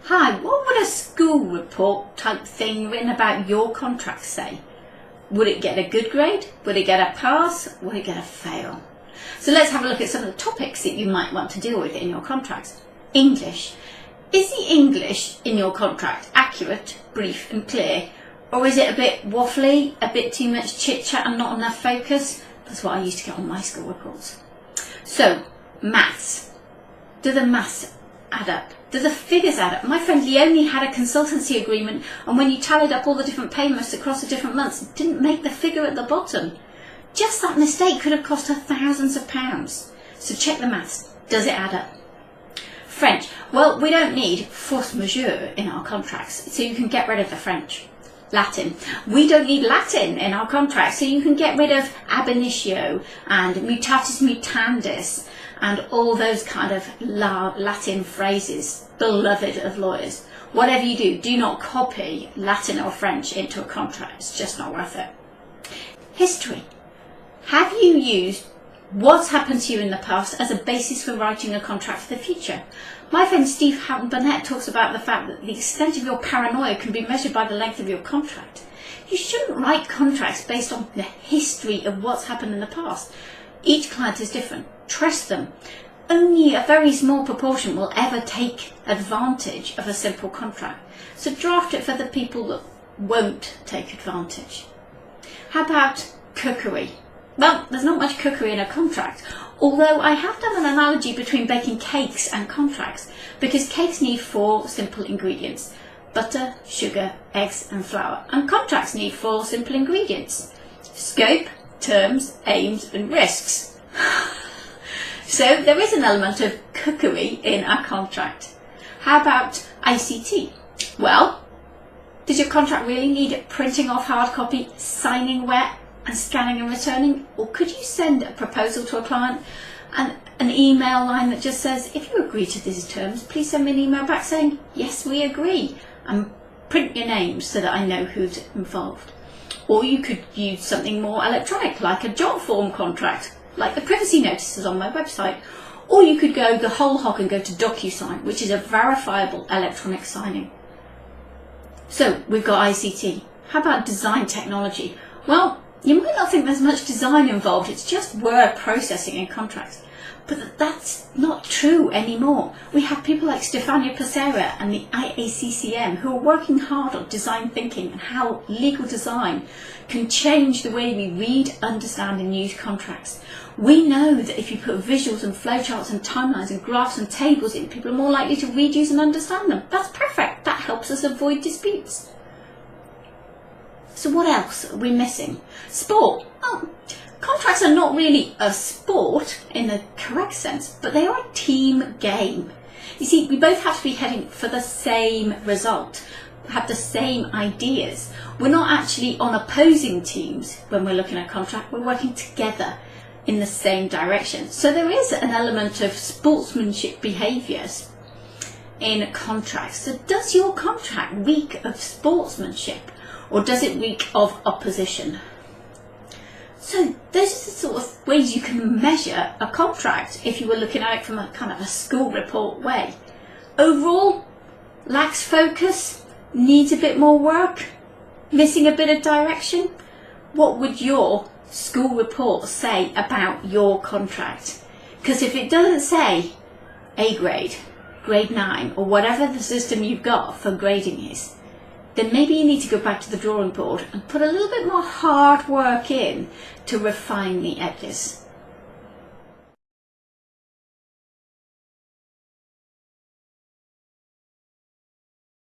Hi, what would a school report type thing written about your contract say? Would it get a good grade? Would it get a pass? Would it get a fail? So let's have a look at some of the topics that you might want to deal with in your contracts. English. Is the English in your contract accurate, brief and clear? Or is it a bit waffly, a bit too much chit chat and not enough focus? That's what I used to get on my school reports. So, maths. Do the maths add up? Do the figures add up? My friend Leonie had a consultancy agreement, and when you tallied up all the different payments across the different months, it didn't make the figure at the bottom. Just that mistake could have cost her thousands of pounds. So check the maths. Does it add up? French. Well, we don't need force majeure in our contracts, so you can get rid of the French. Latin. We don't need Latin in our contracts, so you can get rid of ab initio and mutatis mutandis and all those kind of Latin phrases, beloved of lawyers. Whatever you do, do not copy Latin or French into a contract. It's just not worth it. History. Have you used what's happened to you in the past as a basis for writing a contract for the future? My friend Steve Houghton Burnett talks about the fact that the extent of your paranoia can be measured by the length of your contract. You shouldn't write contracts based on the history of what's happened in the past. Each client is different. Trust them. Only a very small proportion will ever take advantage of a simple contract. So draft it for the people that won't take advantage. How about cookery? Well, there's not much cookery in a contract, although I have done an analogy between baking cakes and contracts, because cakes need 4 simple ingredients: butter, sugar, eggs and flour, and contracts need 4 simple ingredients: scope, terms, aims and risks. So there is an element of cookery in a contract. How about ICT? Well, does your contract really need printing off hard copy, signing wet and scanning and returning? Or could you send a proposal to a client and an email line that just says, if you agree to these terms, please send me an email back saying, yes, we agree, and print your names so that I know who's involved. Or you could use something more electronic, like a job form contract, like the privacy notices on my website. Or you could go the whole hog and go to DocuSign, which is a verifiable electronic signing. So we've got ICT. How about design technology? Well, you might not think there's much design involved, it's just word processing in contracts. But that's not true anymore. We have people like Stefania Passera and the IACCM who are working hard on design thinking and how legal design can change the way we read, understand and use contracts. We know that if you put visuals and flowcharts and timelines and graphs and tables in, people are more likely to read, use and understand them. That's perfect. That helps us avoid disputes. So what else are we missing? Sport. Oh, contracts are not really a sport in the correct sense, but they are a team game. You see, we both have to be heading for the same result, have the same ideas. We're not actually on opposing teams when we're looking at a contract, we're working together in the same direction. So there is an element of sportsmanship behaviours in contracts. So does your contract reek of sportsmanship? Or does it reek of opposition? So those are the sort of ways you can measure a contract if you were looking at it from a kind of a school report way. Overall, lacks focus, needs a bit more work, missing a bit of direction. What would your school report say about your contract? Because if it doesn't say A grade, grade 9, or whatever the system you've got for grading is, then maybe you need to go back to the drawing board and put a little bit more hard work in to refine the edges.